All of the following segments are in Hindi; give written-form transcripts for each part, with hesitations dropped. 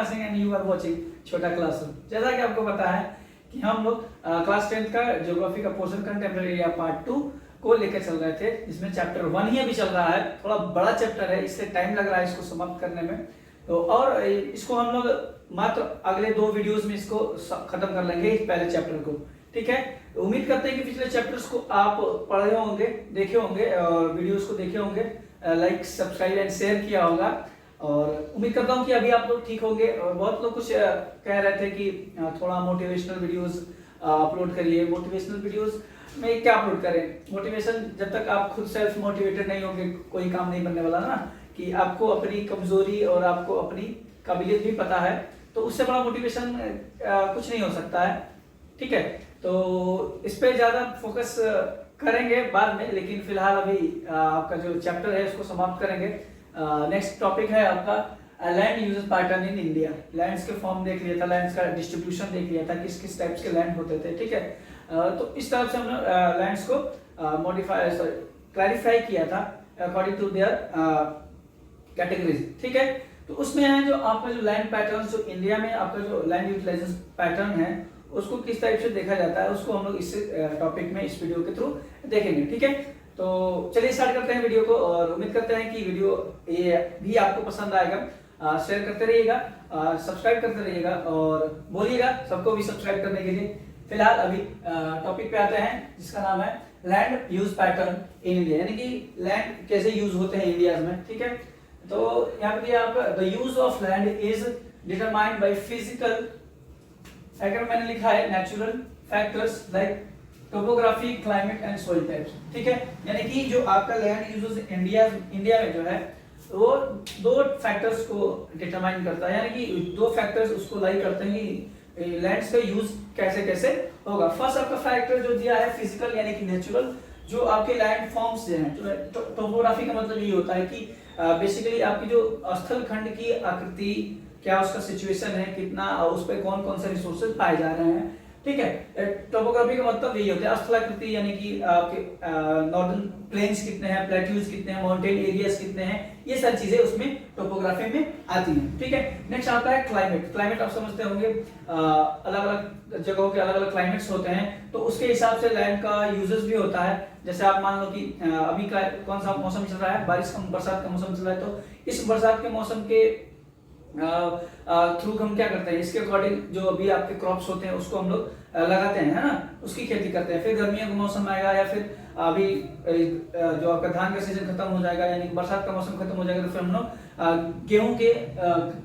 Kumar Singh and you are watching Chhota classroom. जैसा कि आपको पता है कि हम लोग क्लास 10th का ज्योग्राफी का पोर्शन कंटेम्परेरी या पार्ट 2 को लेकर चल रहे थे, जिसमें चैप्टर 1 ही अभी चल रहा है। थोड़ा बड़ा चैप्टर है, इससे टाइम लग रहा है इसको समाप्त करने में। तो और इसको हम लोग मात्र अगले 2 वीडियोस में इसको खत्म कर लेंगे, इस पहले चैप्टर को। ठीक है, उम्मीद करते हैं कि पिछले चैप्टर्स को आप पढ़े होंगे, देखे होंगे और वीडियोस को देखे होंगे, लाइक सब्सक्राइब एंड शेयर किया होगा। और उम्मीद करता हूँ कि अभी आप लोग ठीक होंगे। और बहुत लोग कुछ कह रहे थे कि थोड़ा मोटिवेशनल वीडियोस अपलोड करिए। मोटिवेशनल वीडियोस में क्या अपलोड करें? मोटिवेशन जब तक आप खुद सेल्फ मोटिवेटेड नहीं होंगे कोई काम नहीं बनने वाला ना। कि आपको अपनी कमजोरी और आपको अपनी काबिलियत भी पता है, तो उससे बड़ा मोटिवेशन कुछ नहीं हो सकता है। ठीक है, तो इस पे ज्यादा फोकस करेंगे बाद में, लेकिन फिलहाल अभी आपका जो चैप्टर है उसको समाप्त करेंगे। नेक्स्ट टॉपिक है आपका land uses pattern in India. Lands के फॉर्म देख लिया था, लैंड्स का डिस्ट्रीब्यूशन देख लिया था, किस किस टाइप्स के लैंड होते थे। ठीक है, तो इस तरह से हमने लैंड्स को मॉडिफाई क्लैरिफाई किया था अकॉर्डिंग टू देयर कैटेगरीज। ठीक है, तो उसमें है जो आपका जो लैंड पैटर्न, जो इंडिया में आपका जो लैंड यूटिलाइजेशन पैटर्न है उसको किस टाइप से देखा जाता है, उसको हम लोग इस टॉपिक में इस वीडियो के थ्रू देखेंगे। ठीक है, तो चलिए स्टार्ट करते हैं वीडियो को। और उम्मीद करते हैं कि वीडियो ये भी आपको पसंद आएगा। शेयर करते रहिएगा, सब्सक्राइब करते रहिएगा और बोलिएगा सबको भी सब्सक्राइब करने के लिए। फिलहाल अभी टॉपिक पे आते हैं जिसका नाम है land use pattern in India, यानी कि लैंड कैसे यूज होते हैं इंडिया में। ठीक है, तो यहाँ पे आप the use of land is determined by physical, अगर मैंने लिखा है natural factors like topography, climate and soil types. ठीक है, यानी कि जो आपका लैंड यूजेस इंडिया में जो है वो 2 फैक्टर्स को डिटरमाइन करता है, यानी कि 2 फैक्टर्स उसको लाई करते हैं कि लैंड्स का यूज कैसे कैसे होगा। फर्स्ट आपका फैक्टर जो दिया है फिजिकल यानी कि नेचुरल, जो आपके लैंड फॉर्म्स हैं। टोपोग्राफी का मतलब ये होता है कि बेसिकली आपकी जो स्थल खंड की आकृति, क्या उसका सिचुएशन है, कितना उस पर कौन कौन से रिसोर्सेज पाए जा रहे हैं। ठीक है, टोपोग्राफी का मतलब यही होता है स्थलाकृति, यानी कि आपके नॉर्दर्न प्लेन्स कितने हैं, प्लेट्यूज कितने हैं, माउंटेन एरियाज कितने हैं, ये सारी चीजें उसमें टोपोग्राफी में आती हैं। ठीक है, नेक्स्ट आता है क्लाइमेट। क्लाइमेट आप समझते होंगे, अलग अलग जगहों के अलग अलग क्लाइमेट्स होते हैं, तो उसके हिसाब से लैंड का यूजेस भी होता है। जैसे आप मान लो कि अभी कौन सा मौसम चल रहा है, बरसात का मौसम चल रहा है, तो इस बरसात के मौसम के थ्रू हम क्या करते हैं, इसके अकॉर्डिंग जो अभी आपके क्रॉप्स होते हैं उसको हम लोग लगाते हैं, है ना, उसकी खेती करते हैं। फिर गर्मियों का मौसम आएगा या फिर अभी जो आपका धान का सीजन खत्म हो जाएगा, यानी बरसात का मौसम खत्म हो जाएगा, तो फिर हम लोग गेहूं के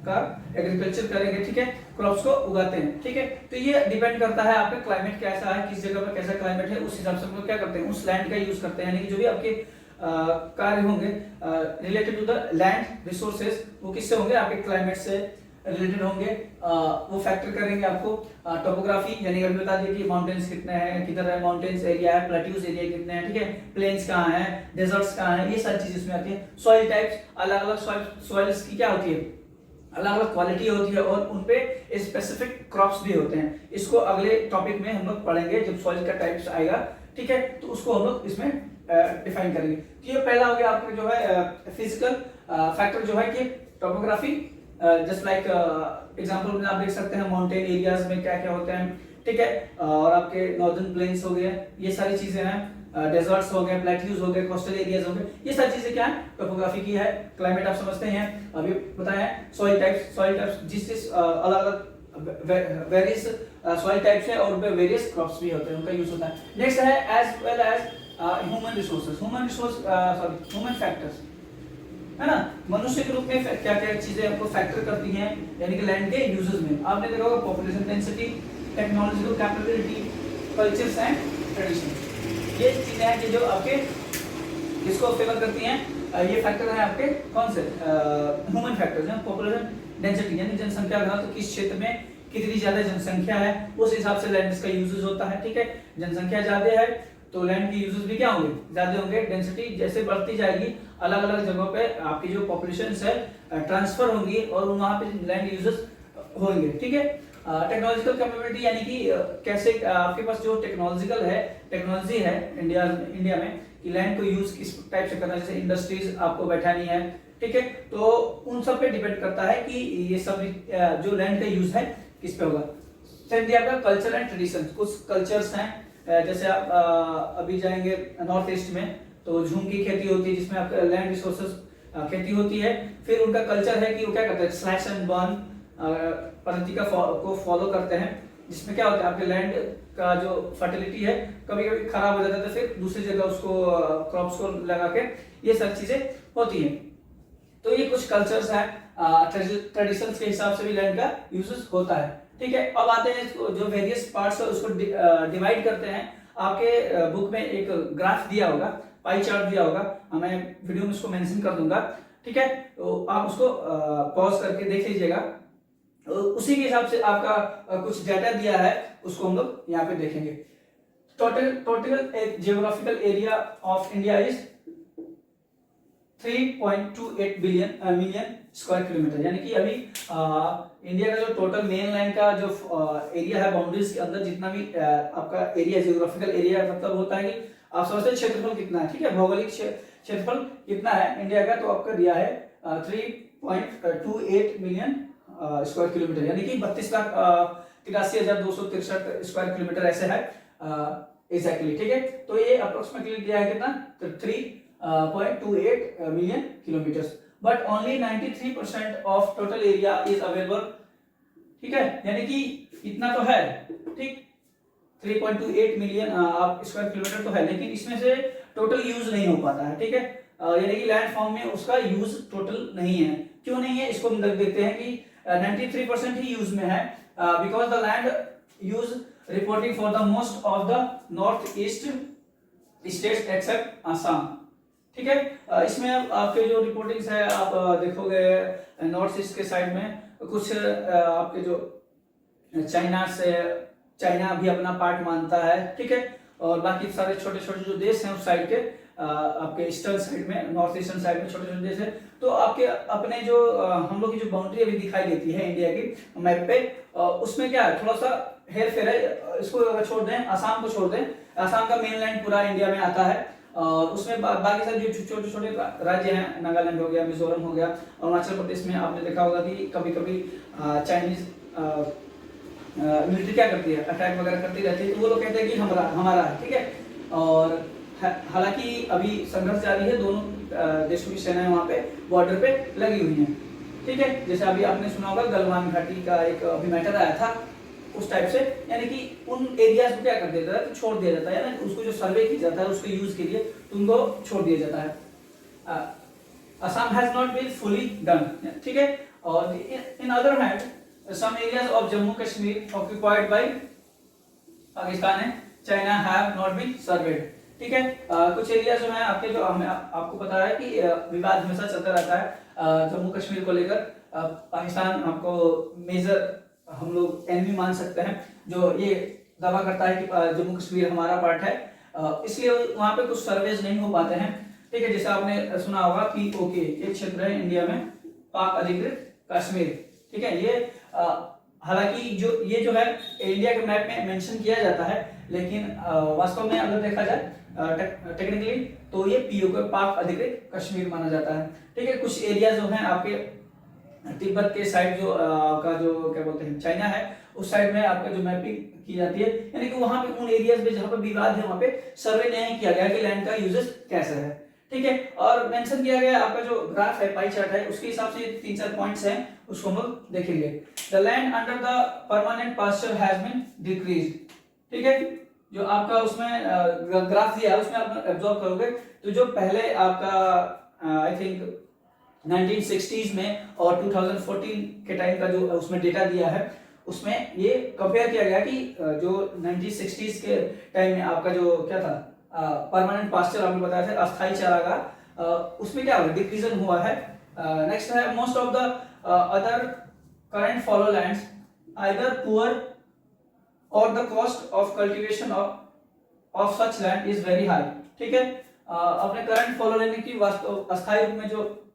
का एग्रीकल्चर करेंगे। ठीक है, क्रॉप्स को उगाते हैं। ठीक है, तो ये डिपेंड करता है आपका क्लाइमेट कैसा है, किस जगह पर कैसा क्लाइमेट है, उस हिसाब से हम लोग क्या करते हैं, उस लैंड का यूज करते हैं। यानी कि जो भी आपके कार्य होंगे related to the land resources, वो किससे होंगे, आपके क्लाइमेट से रिलेटेड होंगे। वो फैक्टर करेंगे आपको टोपोग्राफी, यानी अभी बता दिए कि माउंटेन्स कितने हैं, किधर है माउंटेन्स एरिया है, प्लेट्यूज एरिया कितने हैं, ठीक है, प्लेन्स कहाँ हैं, डेजर्ट्स कहाँ हैं, ये सारी चीजें इसमें आती है। सॉइल टाइप्स, अलग अलग सॉइल्स की क्या होती है, अलग अलग क्वालिटी होती है और उनपे स्पेसिफिक क्रॉप्स भी होते हैं। इसको अगले टॉपिक में हम लोग पढ़ेंगे जब सॉइल का टाइप्स आएगा। ठीक है, तो उसको हम लोग इसमें डिफाइन करेंगे। तो ये पहला हो गया आपका जो है फिजिकल फैक्टर जो है कि टोपोग्राफी, जस्ट लाइक एग्जांपल में आप देख सकते हैं माउंटेन एरियाज में क्या क्या होते हैं। ठीक है, और आपके नॉर्दर्न प्लेन्स हो गए, ये सारी चीजें हैं, डेजर्ट्स हो गए, प्लेट्यूज हो गए, कोस्टल एरियाज हो गए, ये सारी चीजें क्या है, टोपोग्राफी की है। क्लाइमेट आप समझते हैं, अभी बताया। सॉइल टाइप्स जिस अलग अलग वेरियस सॉइल टाइप्स है और उनपे वेरियस क्रॉप्स भी होते हैं, उनका यूज होता है। नेक्स्ट है as well as human resources, human factors, है ना, मनुष्य के रूप में क्या क्या चीजें हमको फैक्टर करती हैं, यानी कि लैंड के यूजेस में। आपने देखा होगा population density, technological capability, cultures and tradition, ये चीजें हैं कि जो आपके किसको फेवर करती हैं, ये फैक्टर है आपके कौन से ह्यूमन फैक्टर्स हैं। पॉपुलेशन डेंसिटी यानी जनसंख्या घनत्व, तो किस क्षेत्र में कितनी ज्यादा जनसंख्या है उस हिसाब से लैंड का यूजेस होता है। ठीक है, जनसंख्या ज्यादा है तो लैंड की यूजेस भी क्या होंगे, ज्यादा होंगे। डेंसिटी जैसे बढ़ती जाएगी, अलग अलग जगहों पे आपकी जो पॉपुलेशन है ट्रांसफर होंगी और वहां पे लैंड यूजेस होंगे। ठीक है, टेक्नोलॉजिकल कैपेबिलिटी यानी कि कैसे आपके पास जो टेक्नोलॉजी है इंडिया में कि लैंड को यूज किस टाइप से करना है। जैसे इंडस्ट्रीज आपको बैठानी है, ठीक है। तो उन सब पे डिपेंड करता है कि ये सब जो लैंड का यूज है किस पे होगा। सेकेंडली आपका कल्चर एंड ट्रेडिशन, कुछ कल्चर्स हैं जैसे आप अभी जाएंगे नॉर्थ ईस्ट में तो झूम की खेती होती है जिसमें आपका लैंड रिसोर्सेज खेती होती है। फिर उनका कल्चर है कि वो क्या करते हैं, स्लैश एंड बर्न पद्धति को फॉलो करते हैं, जिसमें क्या होता है आपके लैंड का जो फर्टिलिटी है कभी कभी खराब हो जाता है तो फिर दूसरी जगह उसको क्रॉप्स को लगा के ये सब चीजें होती हैं। तो ये कुछ कल्चर्स हैं, ट्रेडिशंस के हिसाब से भी लैंड का यूजेस होता है। ठीक है, अब आते हैं जो वेरियस पार्ट्स है उसको डिवाइड करते हैं। आपके बुक में एक ग्राफ दिया होगा, पाई चार्ट दिया होगा, मैं वीडियो में उसको मेंशन कर दूंगा। ठीक है, तो आप उसको पॉज करके देख लीजिएगा। उसी के हिसाब से आपका कुछ डाटा दिया है उसको हम लोग यहाँ पे देखेंगे। Total geographical area of India is 3.28 million square kilometre, यानी कि अभी इंडिया का जो टोटल मेन लाइन का जो एरिया है बाउंड्रीज के अंदर जितना भी आपका एरिया जियोग्राफिकल एरिया मतलब होता है कि आप समझते हैं क्षेत्रफल कितना है। ठीक है, भौगोलिक क्षेत्रफल कितना है इंडिया का, तो आपका दिया है 3.28 मिलियन स्क्वायर किलोमीटर, यानी कि 32,83,263 स्क्वायर किलोमीटर ऐसे है एग्जैक्टली। ठीक है, तो ये अप्रोक्सीमेटली दिया है कितना, 3.28 million kilometre, but only 93% of total area is available. ठीक है, यानी कि इतना तो है, ठीक 3.28 मिलियन आप स्क्वायर किलोमीटर तो है, लेकिन इसमें से टोटल यूज नहीं हो पाता है। ठीक है, यानी कि लैंड फॉर्म में उसका यूज टोटल नहीं है। क्यों नहीं है, इसको हम देखते हैं कि 93% ही यूज में है, because the land use reporting for the most of the north east states except Assam. ठीक है, इसमें आपके जो रिपोर्टिंग्स है आप देखोगे नॉर्थ ईस्ट के साइड में कुछ आपके जो चाइना भी अपना पार्ट मानता है। ठीक है, और बाकी सारे छोटे छोटे जो देश हैं उस साइड के आपके ईस्टर्न साइड में, नॉर्थ ईस्टर्न साइड में छोटे छोटे देश है। तो आपके अपने जो हम लोग की जो बाउंड्री अभी दिखाई देती है इंडिया की मैप पे, उसमें क्या है थोड़ा सा हेर फेर है। इसको अगर छोड़ दें, आसाम को छोड़ दें, आसाम का मेन लैंड पूरा इंडिया में आता है और उसमें बाकी सारे जो छोटे छोटे राज्य हैं, नागालैंड हो गया, मिजोरम हो गया, अरुणाचल प्रदेश में आपने देखा होगा कि कभी कभी चाइनीज मिलिट्री क्या करती है, अटैक वगैरह करती रहती है, तो वो लोग कहते हैं कि हमारा है। ठीक है, और हालांकि अभी संघर्ष जारी है, दोनों देशों की सेनाएं वहां पे बॉर्डर पे लगी हुई हैं। ठीक है, जैसे अभी आपने सुना होगा गलवान घाटी का एक अभी मैटर आया था उस टाइप से, यानी कि उन एरियाज को क्या कर देता है, तो छोड़ दिया जाता है ना, उसको जो सर्वे किया जाता है उसके यूज के लिए तुमको छोड़ दिया जाता है। Assam has not been fully done. ठीक है, और in other hand some areas of Jammu Kashmir occupied by Pakistan and China have not been surveyed। ठीक है, कुछ एरिया जो है आपके जो आपको पता है कि विवाद हमेशा चलता रहता है जम्मू कश्मीर को लेकर। पाकिस्तान आपको मेजर हम लोग एनिमी मान सकते हैं, जो ये दावा करता है कि जम्मू कश्मीर हमारा पार्ट है, इसलिए वहां पे कुछ सर्वेज नहीं हो पाते हैं। ठीक है, जैसे आपने सुना होगा POK एक क्षेत्र है इंडिया में, पाक अधिकृत कश्मीर। ठीक है, ये हालांकि जो है इंडिया के मैप में मेंशन किया जाता है, लेकिन वास्तव में अगर देखा जाए टेक्निकली तो ये POK पाक अधिकृत कश्मीर माना जाता है। ठीक है, कुछ एरिया जो हैं आपके तिब्बत के साइड जो आपका जो क्या बोलते हैं चाइना है, उस साइड में आपका जो मैपिंग की जाती है, यानी कि वहां पे उन एरियाज में जहां पे विवाद है वहां पे सर्वे नहीं किया गया कि लैंड का यूजेस कैसे है। ठीक है, और मेंशन किया गया आपका जो ग्राफ है, पाई चार्ट है, उसके हिसाब से 3-4 पॉइंट्स हैं, उसको हम लोग देखेंगे। The land under the permanent pasture has been decreased. ठीक है, जो आपका उसमें ग्राफ दिया है उसमें आप एब्जॉर्ब करोगे तो जो पहले आपका आई थिंक 1960s में और 2014 के टाइम का जो उसमें डेटा दिया है, उसमें ये कंपेयर किया गया कि जो 1960s के टाइम में आपका जो क्या था परमानेंट पास्चर आपने बताया था, अस्थायी चारागाह, उसमें क्या हुआ, डिक्रीजन हुआ है। नेक्स्ट है most of the other current fallow lands either poor or the cost of cultivation of such land is very high. ठीक है, अपने करंट फॉलो लेने की अस्थायी रूप में जो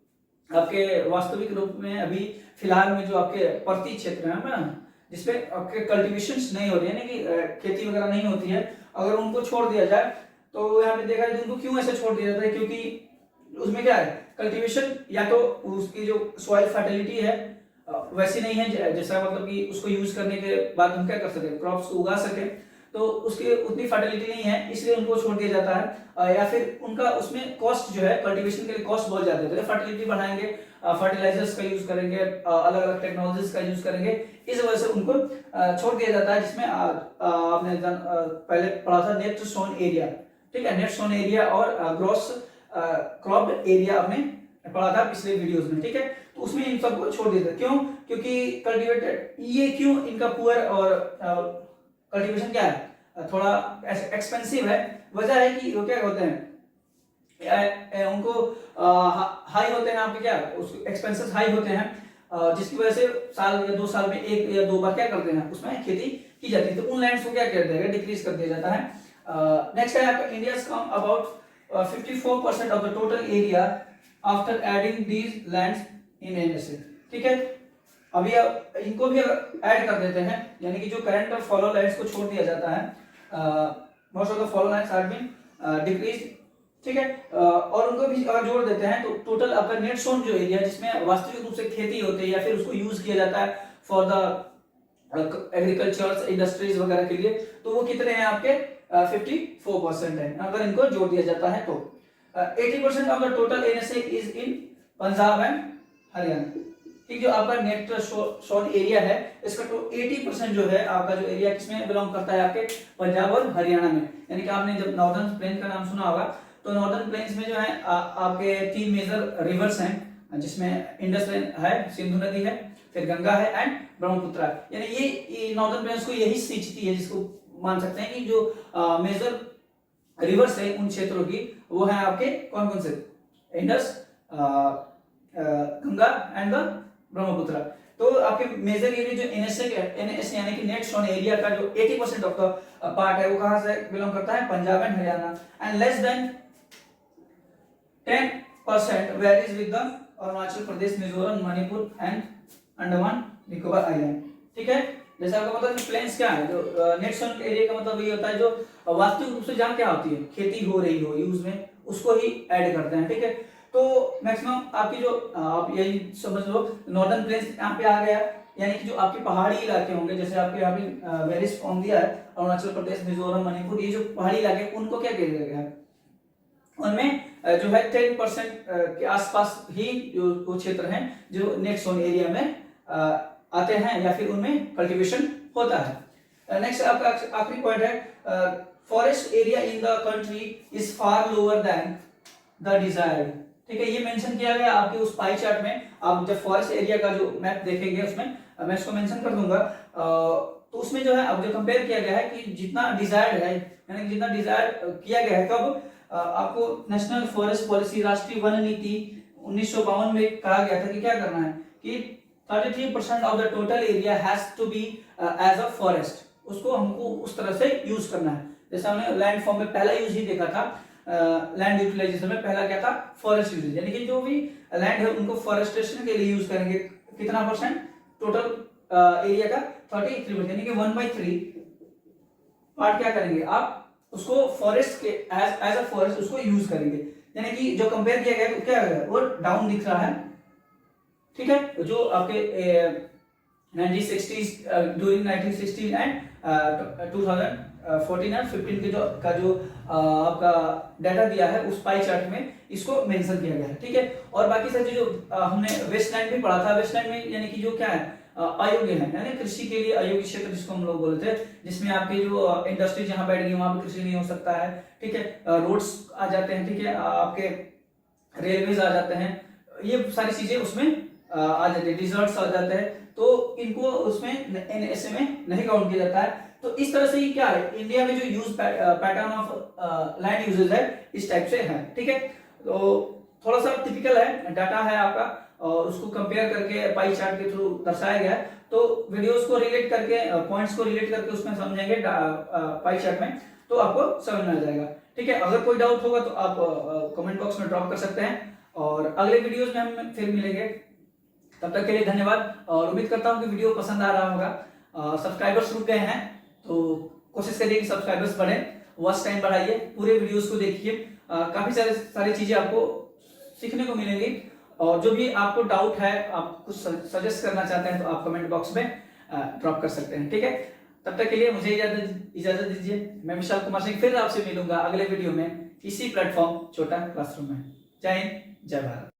आपके वास्तविक रूप में अभी फिलहाल में जो आपके प्रति क्षेत्र है ना, जिसपे आपके कल्टीवेशंस नहीं हो रही है, यानी कि खेती वगैरह नहीं होती है, अगर उनको छोड़ दिया जाए तो यहाँ पे देखा जाए उनको क्यों ऐसे छोड़ दिया जाता है, क्योंकि उसमें क्या है कल्टीवेशन या तो उसकी जो सॉइल फर्टिलिटी है वैसी नहीं है, जैसा मतलब कि उसको यूज करने के बाद हम क्या कर सके, क्रॉप्स को उगा सके, तो उसकी उतनी फर्टिलिटी नहीं है, इसलिए उनको छोड़ दिया जाता है। या फिर उनका उसमें कॉस्ट जो है, कल्टीवेशन के लिए कॉस्ट बहुत ज्यादा है, तो फर्टिलिटी बढ़ाएंगे, फर्टिलाइजर्स का यूज करेंगे, अलग अलग टेक्नोलॉजीज का यूज करेंगे, इस वजह से उनको छोड़ दिया जाता है। जिसमें आपने पहले पढ़ा था नेट सोन एरिया, ठीक है, नेट सोन एरिया और ग्रॉस क्रॉप एरिया आपने पढ़ा था पिछले वीडियोस में, ठीक है। तो उसमें इन सबको छोड़ दिया था, क्यों? क्योंकि कल्टीवेटेड ये क्यों इनका पुअर और कल्टीवेशन क्या है, थोड़ा एक्सपेंसिव है। वजह है कि वो क्या होते हैं, उनको हाई होते हैं आपके, क्या एक्सपेंसेस हाई होते हैं, जिसकी वजह से साल या 2 साल में 1 या 2 बार क्या करते हैं, उसमें खेती की जाती है। तो उन लैंड्स को क्या कर दिया, डिक्रीज कर दिया जाता है। नेक्स्ट है आपका India's come about 54% of the total area after adding these lands in NSA, ठीक है। अभी इनको भी ऐड कर देते हैं, यानी कि जो करंट और फॉलो लैंड्स को छोड़ दिया जाता है, most of the fallow lands are been decrease, ठीक है। और उनको भी अगर जोड़ देते हैं तो टोटल आपका नेट सोन जो एरिया जिसमें वास्तविक रूप से खेती होती है या फिर उसको यूज किया जाता है फॉर द एग्रीकल्चर इंडस्ट्रीज वगैरह के लिए, तो वो कितने हैं आपके 54% है अगर इनको जोड़ दिया जाता है तो। 80% of the total NSA is in Punjab and Haryana, ठीक। जो आपका नेट सोन एरिया है इसका तो 80% जो है आपका जो एरिया किसमें बिलोंग करता है, आपके पंजाब और हरियाणा में। यानी कि आपने जब नॉर्दर्न प्लेन का नाम सुना होगा, तो नॉर्दर्न प्लेन्स में जो है आपके 3 मेजर रिवर्स हैं, जिसमें इंडस है, सिंधु नदी है, फिर गंगा है एंड ब्रह्मपुत्र है। यानी ये नॉर्दर्न प्लेन्स को यही सींचती है, जिसको मान सकते हैं कि जो मेजर रिवर्स है उन क्षेत्रों की, वो है आपके कौन कौन से, Indus, Ganga and the Brahmaputra. तो आपके मेजर एरिया जो एनएस यानी कि नेट सोन एरिया का जो 80% ऑफ द पार्ट है वो कहां से बिलोंग करता है, Punjab and Haryana, and less than 10% varies with the Arunachal Pradesh, Mizoram, Manipur and Andaman Nicobar island, ठीक है। जैसे आपका मतलब प्लेन्स क्या है, जो नेट सोन एरिया का मतलब ये होता है जो वास्तविक रूप से जहां क्या होती है, खेती हो रही हो यूज में, उसको ही ऐड करते हैं, ठीक है। तो मैक्सिमम आपकी जो आप यही समझ लो नॉर्दर्न प्लेन्स यहाँ पे आ गया, यानी कि जो आपके पहाड़ी इलाके होंगे, जैसे आपके यहाँ पे वेरियस फॉर्म दिया है, अरुणाचल प्रदेश, मिजोरम, मणिपुर, ये जो पहाड़ी इलाके उनको क्या किया गया है, उनमें जो है 10% के आसपास ही जो क्षेत्र हैं जो नेट सोन एरिया में आते हैं या फिर उनमें कल्टीवेशन होता है। नेक्स्ट आपका आखिरी पॉइंट है, forest area in the country is far lower than the desired, ठीक है। ये मेंशन किया गया आपके उस पाई चार्ट में। आप जब फॉरेस्ट एरिया का जो मैप देखेंगे उसमें मैं इसको मेंशन कर दूंगा, तो उसमें जो है अब जो कंपेयर किया गया है कि जितना डिजायर्ड है, यानी जितना डिजायर किया गया है, कब आपको नेशनल फॉरेस्ट पॉलिसी, राष्ट्रीय वन नीति 1952 में कहा गया था कि क्या करना है कि 33% of the total area has to be as a forest, उसको हमको उस तरह से यूज करना है। जैसे हमने लैंड फॉर्म में पहला यूज ही देखा था, लैंड यूटिलाइजेशन में पहला क्या था, फॉरेस्ट यूज, यानी कि जो भी लैंड है उनको फॉरेस्टेशन के लिए यूज करेंगे। कितना परसेंट टोटल एरिया का, 33%, यानी कि 1/3 पार्ट क्या करेंगे आप, उसको फॉरेस्ट के एज अ फॉरेस्ट उसको यूज करेंगे। यानी कि जो कंपेयर किया गया क्या है, वो डाउन दिख रहा है, ठीक है। जो आपके 1960s ड्यूरिंग 1960 एंड 2014 एंड 15 के जो आपका डाटा दिया है उस पाई चार्ट में इसको मेंशन किया गया है, ठीक है। और बाकी सारी जो हमने वेस्टलैंड भी पढ़ा था, वेस्टलैंड में यानी कि जो क्या है अयोग्य है, यानी कृषि के लिए अयोग्य क्षेत्र जिसको हम लोग बोलते हैं, जिसमें आपके जो इंडस्ट्री जहां बैठ गई वहां पे कृषि नहीं हो सकता है, ठीक है। रोड्स आ जाते हैं, ठीक है, आपके रेलवेज आ जाते हैं, ये सारी चीजें उसमें आ जाते हैं, डिजर्ट्स आ जाते हैं, तो इनको उसमें एनएसए में नहीं काउंट किया जाता है। तो इस तरह से ही क्या है, इंडिया में जो use pattern of land usages है इस टाइप से है, ठीक है। तो थोड़ा सा टिपिकल है, डाटा है आपका और उसको कंपेयर करके पाई चार्ट के थ्रू दर्शाया गया है। तो वीडियोस को रिलेट करके, पॉइंट्स को रिलेट करके उसमें समझेंगे पाई चार्ट में, तो आपको समझ में आ जाएगा, ठीक है। अगर कोई डाउट होगा तो आप कमेंट बॉक्स में ड्रॉप कर सकते हैं, और अगले वीडियोस में हम फिर मिलेंगे। तब तक के लिए धन्यवाद, और उम्मीद करता हूं कि वीडियो पसंद आ रहा होगा। सब्सक्राइबर्स रुक गए हैं तो कोशिश करिए कि सब्सक्राइबर्स बढ़े, वॉच टाइम बढ़ाइए, पूरे वीडियोस को देखिए, काफी सारी चीजें आपको सीखने को मिलेंगी। और जो भी आपको डाउट है, आप कुछ सजेस्ट करना चाहते हैं तो आप कमेंट बॉक्स में ड्रॉप कर सकते हैं, ठीक है। तब तक के लिए मुझे इजाजत दीजिए। मैं विशाल कुमार सिंह फिर आपसे मिलूंगा अगले वीडियो में इसी प्लेटफॉर्म छोटा क्लासरूम में। जय हिंद, जय भारत।